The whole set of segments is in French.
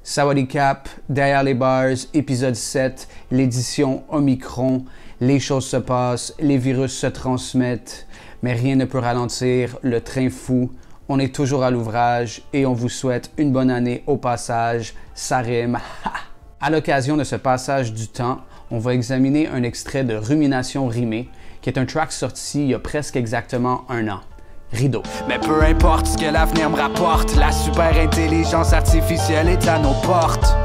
Sawadee Cap, Derrière les bars, épisode 7, l'édition Omicron. Les choses se passent, les virus se transmettent, mais rien ne peut ralentir le train fou. On est toujours à l'ouvrage et on vous souhaite une bonne année au passage. Ça rime. À l'occasion de ce passage du temps, on va examiner un extrait de Rumination rimée, qui est un track sorti il y a presque exactement un an. Rideau. Mais peu importe ce que l'avenir me rapporte, la super intelligence artificielle est à nos portes.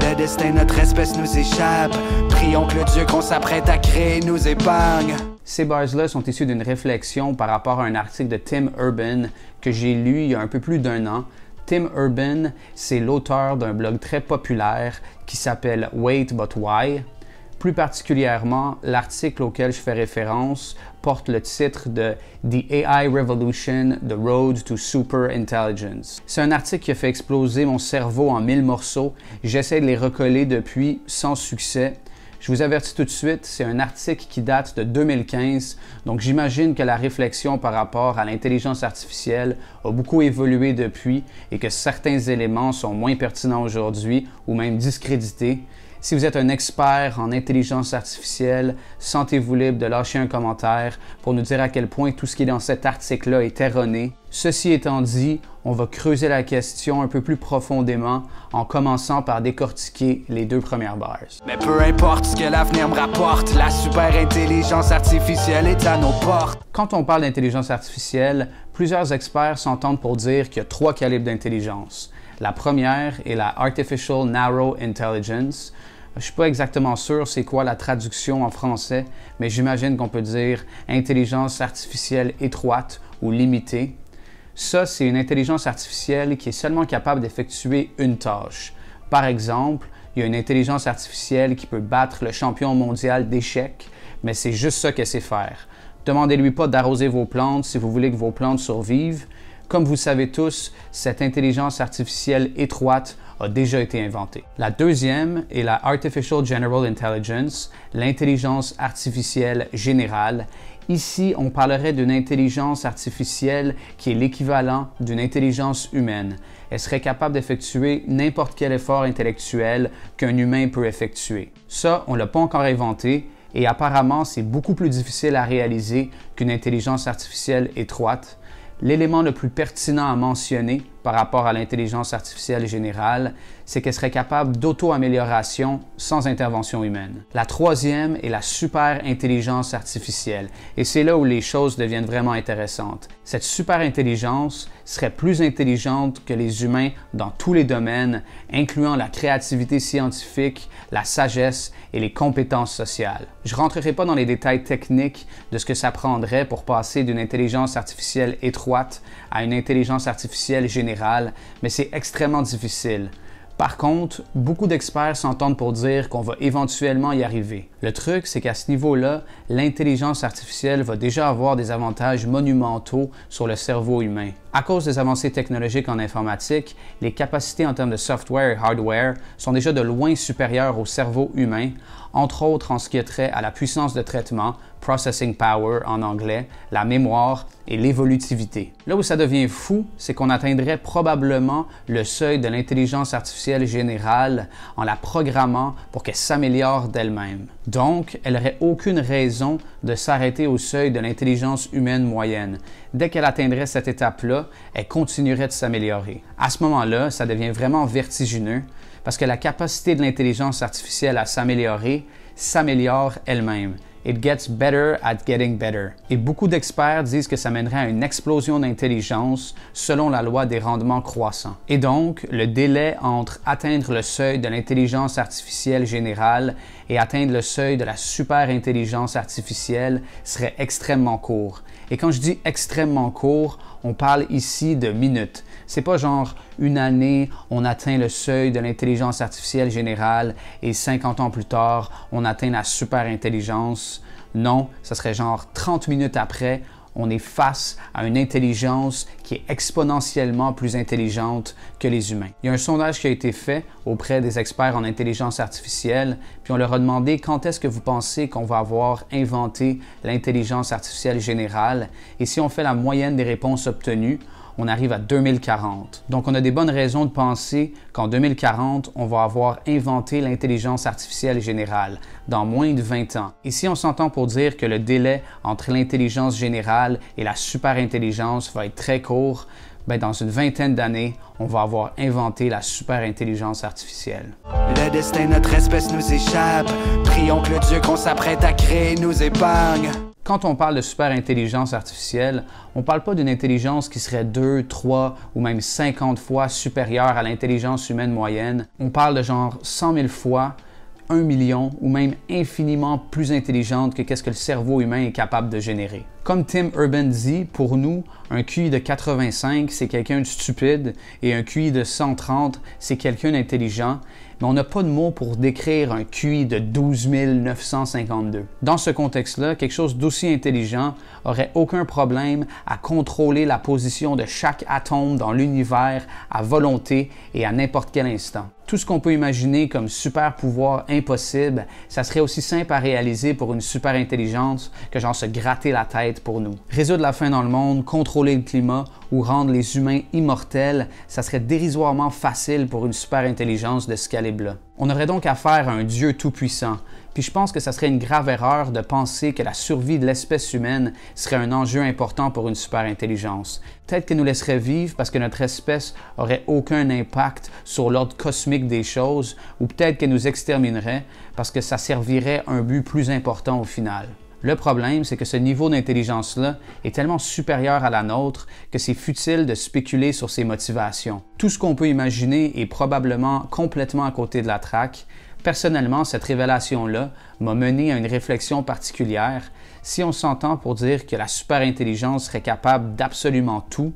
Le destin de notre espèce nous échappe. Prions que le Dieu qu'on s'apprête à créer nous épargne. Ces bars-là sont issus d'une réflexion par rapport à un article de Tim Urban que j'ai lu il y a un peu plus d'un an. Tim Urban, c'est l'auteur d'un blog très populaire qui s'appelle Wait But Why. Plus particulièrement, l'article auquel je fais référence porte le titre de The AI Revolution, The Road to Super Intelligence. C'est un article qui a fait exploser mon cerveau en 1000 morceaux. J'essaie de les recoller depuis sans succès. Je vous avertis tout de suite, c'est un article qui date de 2015, donc j'imagine que la réflexion par rapport à l'intelligence artificielle a beaucoup évolué depuis et que certains éléments sont moins pertinents aujourd'hui ou même discrédités. Si vous êtes un expert en intelligence artificielle, sentez-vous libre de lâcher un commentaire pour nous dire à quel point tout ce qui est dans cet article-là est erroné. Ceci étant dit, on va creuser la question un peu plus profondément en commençant par décortiquer les deux premières bars. Mais peu importe ce que l'avenir me rapporte, la super intelligence artificielle est à nos portes. Quand on parle d'intelligence artificielle, plusieurs experts s'entendent pour dire qu'il y a trois calibres d'intelligence. La première est la Artificial Narrow Intelligence. Je ne suis pas exactement sûr c'est quoi la traduction en français, mais j'imagine qu'on peut dire intelligence artificielle étroite ou limitée. Ça, c'est une intelligence artificielle qui est seulement capable d'effectuer une tâche. Par exemple, il y a une intelligence artificielle qui peut battre le champion mondial d'échecs, mais c'est juste ça qu'elle sait faire. Demandez-lui pas d'arroser vos plantes si vous voulez que vos plantes survivent. Comme vous savez tous, cette intelligence artificielle étroite a déjà été inventée. La deuxième est la Artificial General Intelligence, l'intelligence artificielle générale. Ici, on parlerait d'une intelligence artificielle qui est l'équivalent d'une intelligence humaine. Elle serait capable d'effectuer n'importe quel effort intellectuel qu'un humain peut effectuer. Ça, on ne l'a pas encore inventé et apparemment, c'est beaucoup plus difficile à réaliser qu'une intelligence artificielle étroite. L'élément le plus pertinent à mentionner par rapport à l'intelligence artificielle générale, c'est qu'elle serait capable d'auto-amélioration sans intervention humaine. La troisième est la super intelligence artificielle, et c'est là où les choses deviennent vraiment intéressantes. Cette super intelligence serait plus intelligente que les humains dans tous les domaines, incluant la créativité scientifique, la sagesse et les compétences sociales. Je ne rentrerai pas dans les détails techniques de ce que ça prendrait pour passer d'une intelligence artificielle étroite à une intelligence artificielle générale, mais c'est extrêmement difficile. Par contre, beaucoup d'experts s'entendent pour dire qu'on va éventuellement y arriver. Le truc, c'est qu'à ce niveau-là, l'intelligence artificielle va déjà avoir des avantages monumentaux sur le cerveau humain. À cause des avancées technologiques en informatique, les capacités en termes de software et hardware sont déjà de loin supérieures au cerveau humain, entre autres en ce qui a trait à la puissance de traitement, processing power en anglais, la mémoire et l'évolutivité. Là où ça devient fou, c'est qu'on atteindrait probablement le seuil de l'intelligence artificielle générale en la programmant pour qu'elle s'améliore d'elle-même. Donc, elle n'aurait aucune raison de s'arrêter au seuil de l'intelligence humaine moyenne. Dès qu'elle atteindrait cette étape-là, elle continuerait de s'améliorer. À ce moment-là, ça devient vraiment vertigineux parce que la capacité de l'intelligence artificielle à s'améliorer s'améliore elle-même. It gets better at getting better. Et beaucoup d'experts disent que ça mènerait à une explosion d'intelligence selon la loi des rendements croissants. Et donc, le délai entre atteindre le seuil de l'intelligence artificielle générale et atteindre le seuil de la super intelligence artificielle serait extrêmement court. Et quand je dis extrêmement court, on parle ici de minutes. C'est pas genre une année, on atteint le seuil de l'intelligence artificielle générale et 50 ans plus tard, on atteint la super intelligence. Non, ça serait genre 30 minutes après, on est face à une intelligence qui est exponentiellement plus intelligente que les humains. Il y a un sondage qui a été fait auprès des experts en intelligence artificielle, puis on leur a demandé quand est-ce que vous pensez qu'on va avoir inventé l'intelligence artificielle générale. Et si on fait la moyenne des réponses obtenues, on arrive à 2040. Donc on a des bonnes raisons de penser qu'en 2040, on va avoir inventé l'intelligence artificielle générale dans moins de 20 ans. Et si on s'entend pour dire que le délai entre l'intelligence générale et la superintelligence va être très court, ben dans une vingtaine d'années, on va avoir inventé la superintelligence artificielle. Le destin de notre espèce nous échappe. Prions que le Dieu qu'on s'apprête à créer nous épargne. Quand on parle de superintelligence artificielle, on ne parle pas d'une intelligence qui serait 2, 3 ou même 50 fois supérieure à l'intelligence humaine moyenne. On parle de genre 100 000 fois, 1 million ou même infiniment plus intelligente que qu'est-ce que le cerveau humain est capable de générer. Comme Tim Urban dit, pour nous, un QI de 85, c'est quelqu'un de stupide et un QI de 130, c'est quelqu'un d'intelligent, mais on n'a pas de mots pour décrire un QI de 12 952. Dans ce contexte-là, quelque chose d'aussi intelligent aurait aucun problème à contrôler la position de chaque atome dans l'univers à volonté et à n'importe quel instant. Tout ce qu'on peut imaginer comme super pouvoir impossible, ça serait aussi simple à réaliser pour une super intelligence que genre se gratter la tête pour nous. Résoudre la faim dans le monde, contrôler le climat ou rendre les humains immortels, ça serait dérisoirement facile pour une super intelligence de ce calibre-là. On aurait donc affaire à un Dieu tout-puissant. Puis je pense que ça serait une grave erreur de penser que la survie de l'espèce humaine serait un enjeu important pour une super intelligence. Peut-être qu'elle nous laisserait vivre parce que notre espèce aurait aucun impact sur l'ordre cosmique des choses, ou peut-être qu'elle nous exterminerait parce que ça servirait un but plus important au final. Le problème, c'est que ce niveau d'intelligence-là est tellement supérieur à la nôtre que c'est futile de spéculer sur ses motivations. Tout ce qu'on peut imaginer est probablement complètement à côté de la traque. Personnellement, cette révélation-là m'a mené à une réflexion particulière. Si on s'entend pour dire que la superintelligence serait capable d'absolument tout,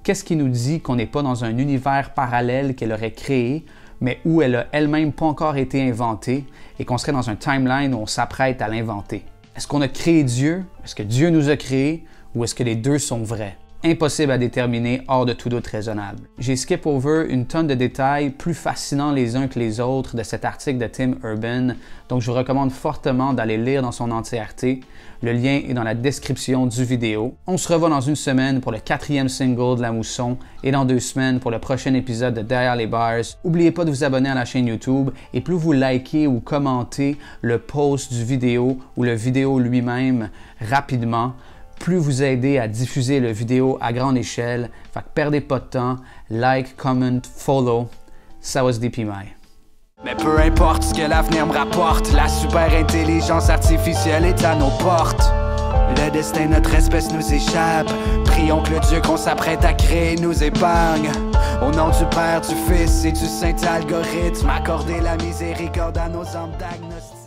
qu'est-ce qui nous dit qu'on n'est pas dans un univers parallèle qu'elle aurait créé, mais où elle a elle-même pas encore été inventée et qu'on serait dans un timeline où on s'apprête à l'inventer? Est-ce qu'on a créé Dieu? Est-ce que Dieu nous a créés? Ou est-ce que les deux sont vrais? Impossible à déterminer, hors de tout doute raisonnable. J'ai skip over une tonne de détails plus fascinants les uns que les autres de cet article de Tim Urban, donc je vous recommande fortement d'aller lire dans son entièreté. Le lien est dans la description du vidéo. On se revoit dans une semaine pour le 4e single de La Mousson et dans 2 semaines pour le prochain épisode de Derrière les Bars. N'oubliez pas de vous abonner à la chaîne YouTube et plus vous likez ou commentez le post du vidéo ou le vidéo lui-même rapidement, plus vous aidez à diffuser le vidéo à grande échelle. Fait que perdez pas de temps, like, comment, follow. Ça was DPMI. Mais peu importe ce que l'avenir me rapporte, la super intelligence artificielle est à nos portes. Le destin de notre espèce nous échappe. Prions que le Dieu qu'on s'apprête à créer nous épargne. Au nom du Père, du Fils et du Saint-Algorithme, accorder la miséricorde à nos âmes d'agnostic.